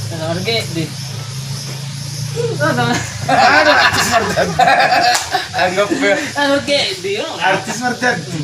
Harga di. Ada artis Mardhani. Anggap ya. Harga di. Artis Mardhani.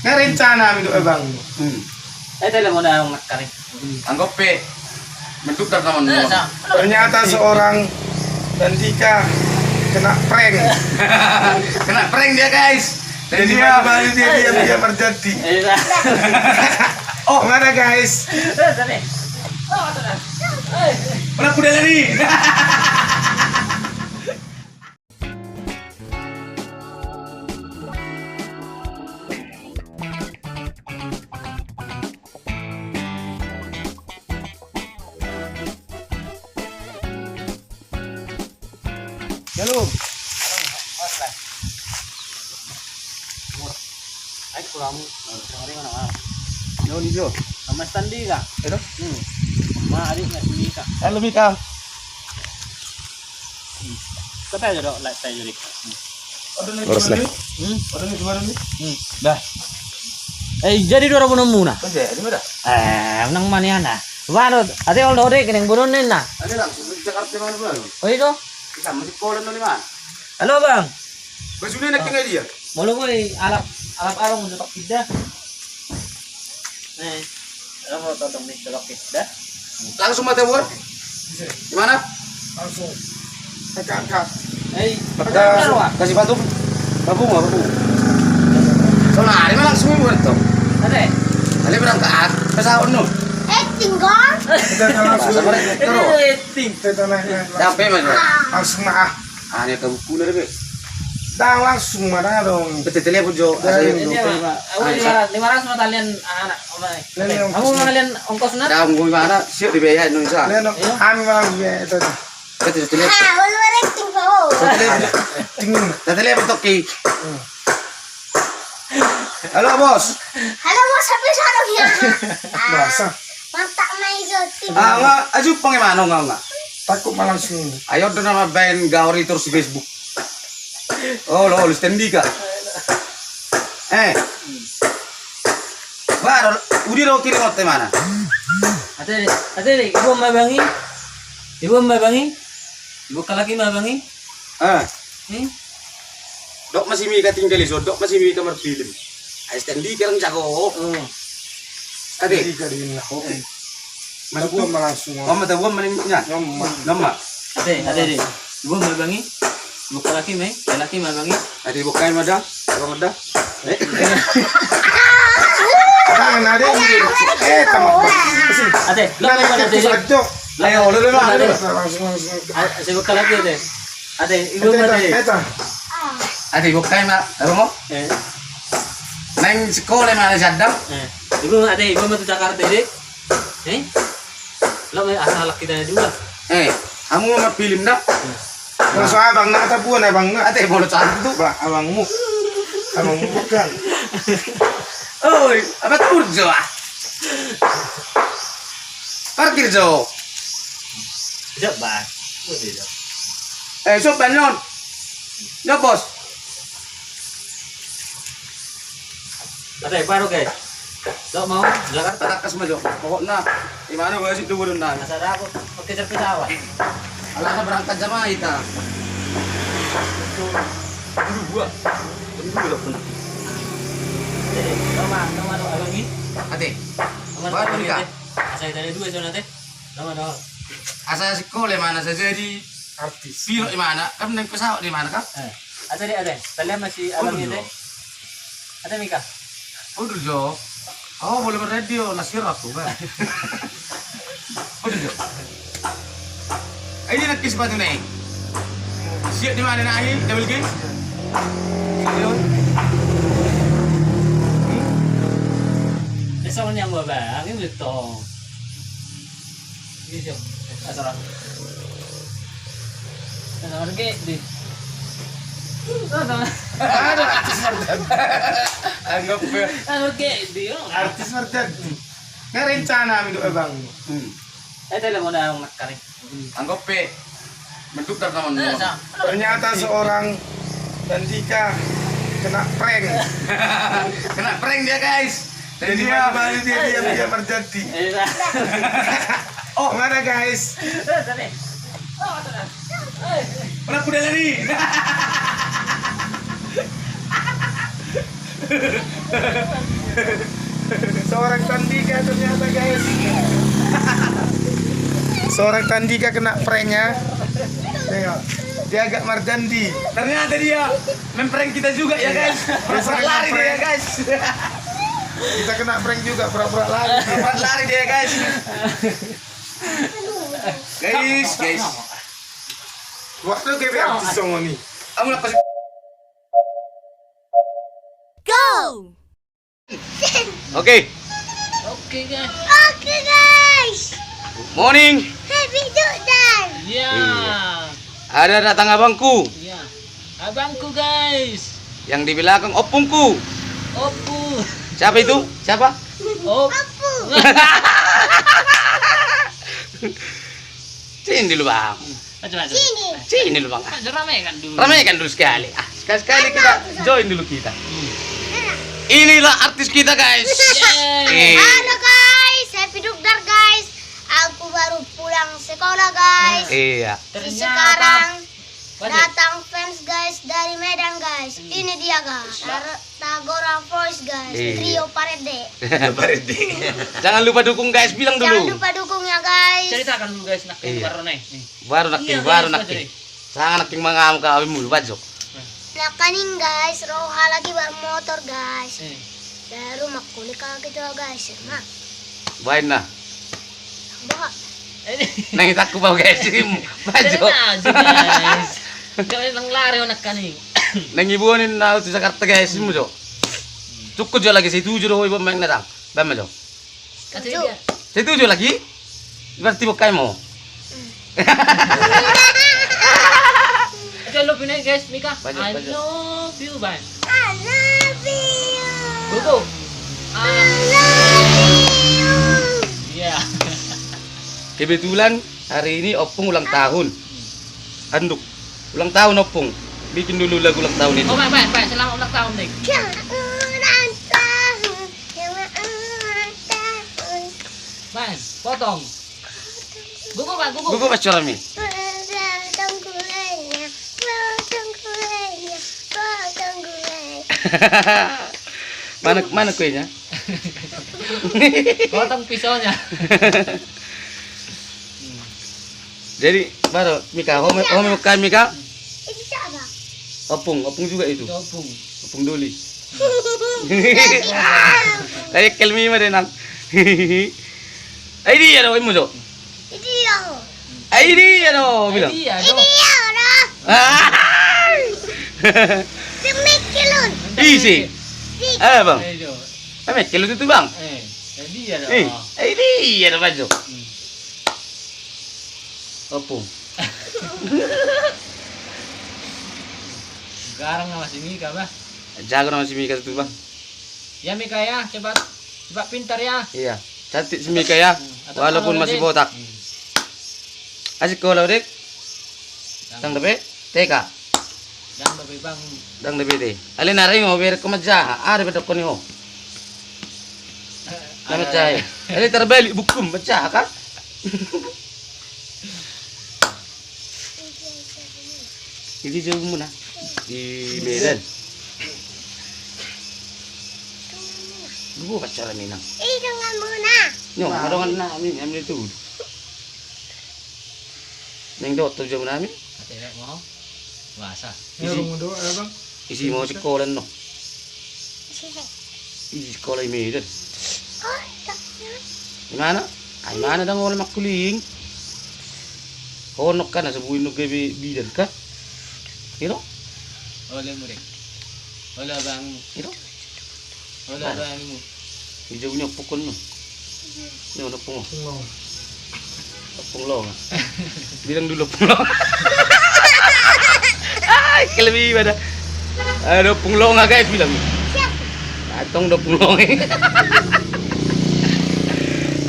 Nga rencana itu abang. Tadi mau dah makan. Anggap ya. Bentuk dan teman. Ternyata seorang Dandika kena prank. Kena prank dia guys. Dan dia balik dia Mardhani. Oh mana guys? Mana kuda lari? Halo. Ay, kurang. Sorry mana. Yo ni jo. Sama standi ka? Ito. Ma adik nggak sini ka? Halo Mika. Tapi aja dok, like saya jadi. Terus lah. Ada nih gimana nih? Dah. Jadi 2006 na. Kan di mana? Nang mana na? Wano, ate all dore kineng buronin na. Ada langsung di Jakarta mana baru? Oh itu? Kita masih kolan di mana? Halo bang. Bajunya nak tinggal dia. Mulu ko alap arong sa pakida. Alam mo totong ni sa pakida. Langsung mata buat. Di mana? Langsung. Angkat. Kasih batu. Babung. Soalnya hari mah langsung buat tuh. Ate. Hari berangkat pesawat nu. Tinggal. Kita langsung. Ting. Kita Sampai mana? langsung mah. Hanya kamu pulang deh. Dah langsung mana dong? Betul telepon jo. Ini apa? Aku 500 na talian anak. Kamu ngalian ongkos na? Dah mau mana? Siap dibayar Indonesia. Lihat dong. Kami malah itu. Betul telepon. Wala tinggal. Tinggal. Telepon toki. Halo bos. Halo mo sabi sa ano yan? Bahasa. Mantap na iso. Enggak, aju pengemana enggak. Takut malah langsung. Ayo udah nama band gauri terus di Facebook. Oh lo standi kak. Baru udah lo kirim hotel mana? Ate, ibu mabangi. Ibu kalaki mabangi. Dok masih mika tinggal di dok masih mika kamar film. Ayo standi kerang jago. Ade. Dikarin lah. Oke. Mana gua malah langsung. Mama tahu gua meningnya. Nama. Ate, ibu mabangi. Ibu kalaki mabangi. Ade bukain ada. Abang ada. Tangan ada yang tamat. Ate, lo may mana ate? Sadok. Ayo lo dulu. Langsung. Ate, ibu kalaki ate. Ate, ibu mana ate? Ade bukain mah. Apa mau? Neng sekolah mana sadam? Ibu mau ke Jakarta deh. Lo may asal kita juga. Kamu mau film dah? Langsung abang nak tabuan abang nak. Ade mau cari itu. Abangmu. Abangmu bukan. Oi, apa turjo ah? Parkir jo. Coba. So banyon. Ya bos. Ate, baru guys. Lo mau Jakarta? Takas mo jo. Pokoknya di mana gua sih dulu na. Nasara ako. Oke, sa pesawat. Ala ka berangkat jamaah ita. Dulu gua. Dulu udah pernah. Nama abangi. Ate. Nama Baru abangi. nikah. Asal dari dua so nanti. Nama. Asa sekolah mana saya jadi Artis. pilot di mana? Kan naik pesawat di mana kan? Ate. Kalian masih abangi ate. Ate Mika. Udah jo. Oh boleh beradio nasir aku kan. Udah jo. Ini nak kisah tu nih. Siap di mana nak ini? Double game. Besok yang gua bang, ini betul. Ini siap. Asal. Asal ke di. Ada artis Mardhani. Anggap ya. Oke, di. Artis Mardhani. Nga rencana itu abang. Tadi mau dah makan. Anggap ya. Bentuk dan teman. Ternyata seorang Dandika kena prank. Kena prank dia guys. Dan dia balik dia Mardhani. Oh, mana guys? Mana kuda lari? Seorang Tandika ternyata guys. Seorang Tandika kena pranknya. Tengok, dia agak Mardandi. Ternyata dia memprank kita juga ya guys. Pura-pura lari dia guys. Kita kena prank juga, pura-pura lari. Pura-pura lari dia guys. Guys. Waktu kayak artis song ini. Kamu lepas. Go! Oke. Oke guys. Oke guys. Morning. Happy Jordan. Ya. Ada datang abangku Ya. Abangku guys. yang di belakang opungku. Opu. Siapa itu? Siapa? Op. Apu. Sini dulu bang. Coba. Sini. Sini dulu bang. Ramaikan dulu. Ramaikan dulu sekali. Sekali kita join dulu kita. Inilah artis kita guys. Yeay. Halo guys, happy Jordan guys. Aku baru pulang sekolah guys. Iya. Sekarang Waduh. datang fans guys dari Medan guys. Ini dia guys. Tagora Voice guys. Iya. Trio Parede. Jangan lupa dukung guys, bilang Jangan dulu. lupa dukungnya guys. Ceritakan dulu guys nak Iya. baru nih. Baru nakking, Iya, baru guys, nakking. Padre. Sangat nakking mga kami mulu bajok. Nakaning guys, Roha lagi bermotor guys. Eh. Baru makulik gitu guys. Mak, Baik nah. bawa. Nangit aku bau guys, bajok. aja guys. Kalian lang lari anak kaning. Nangibuanin na sa Jakarta guys mo jo. Cukup jo lagi situ jo ibu main natang. Bama jo. Kasi dia. Situ jo lagi. Berarti bukai mo. Aja love you nih guys, Mika. Bajak, I bajak. love you, Bang. I love you. Gugu. I love you. Iya. Kebetulan hari ini Opung ulang tahun. Anduk. Ulang tahun Opung. Bikin dulu lagu ulang tahun itu. Oh, Bang, selamat ulang tahun nih. Ulang tahun, selamat ulang tahun. Bang, potong. Gugu, Bang, gugu. Gugu pacorami. Potong gulanya, potong gulanya, potong gulanya. Mana kuenya? Potong pisaunya. Jadi baru Mika, home bukan Mika. Ini siapa? Opung juga itu. Copung. Opung Doli. Kayak kelmi mah denang. Ai dia do imu jo. Ini dia. Ai dia do bilang. Iya, Ini dia orang. Semikilun. Isi. Bang. Ayo. Ame kelo itu bang. Dia dong. Ai dia do baju. Opung. Garang sama si Mika, Bah. Jago nama si Mika itu bang. Ya Mika ya, coba pintar ya. Iya. Cantik si Mika ya. Walaupun masih botak. Asik kalau dek. Tang depe. TK. Dan lebih bang. Dang depe te. Alin naring mo biar kemaja. Ada betok ko niyo. Nama cahaya. Ini terbalik bukum pecah kan? Ini jauh muna di Medan. Gua pacaran ini nang. Dengan muna. Nyo, kadongan namin, amin itu. Neng dokter jam namin. Cewek mau. Bahasa. Isi mau sekolah no. Isi sekolah di Medan. Oh, Di mana? Ay mana dang wala makuling. Honok ka na sa buhay no gabi bidan ka. Iro? Oleh mo rin. Wala bang Iro? wala bang mo. Ijaw niya pukol no. Ano po mo? Punglong. Bilang dulu punglong. Ay, kelebi pada. Ano punglong nga guys bilang. Atong do punglong.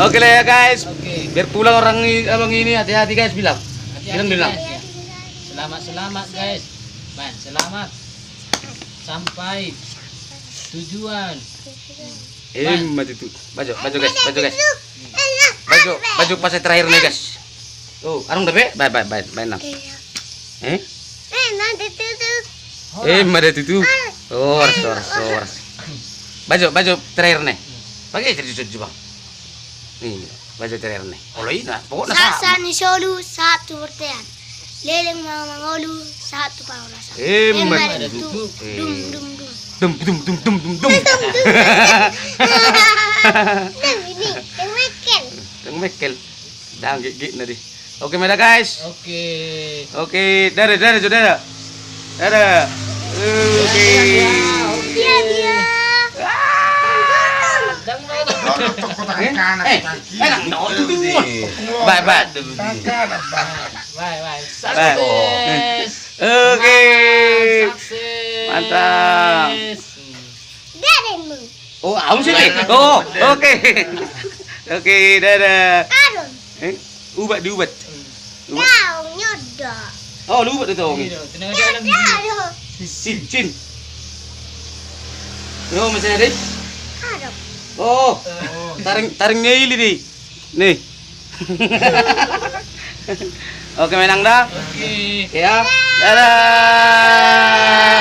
Oke lah ya guys. Oke. Biar pulang orang abang ini hati-hati guys bilang. Bilang bilang. Guys, ya. Selamat guys. Man, selamat. Sampai tujuan. Mati itu. Baju guys. Baju pas terakhir nih guys. Oh, arung dapat? Baik nang. Nanti tutup. Mati itu. Oh, ras. Baju terakhir nih. Pakai coba. Nih, baju terakhir nih. Kalau ini pokoknya Sasa ni solu satu bertean. Leleng mangolu satu paulasan. Mati itu. Dum. Dum. Ini yang makan. Yang mekel. Dah gigit nanti. Oke, meda guys. Oke. Dadah saudara. Dadah. Oke. Dia. Bye. Sukses. Oke. Sukses. Mantap. Daremu. Oh, aum sih. Oh, oke. Oke, dadah. Aron. Ubat. Kau nyodok. Oh, lu ubat itu. Tenang dalam. Aduh. Cin. Oh, masih ada. Aduh. Oh, taringnya ini nih. Nih. Oke, menang dah. Oke. Ya. Dadah.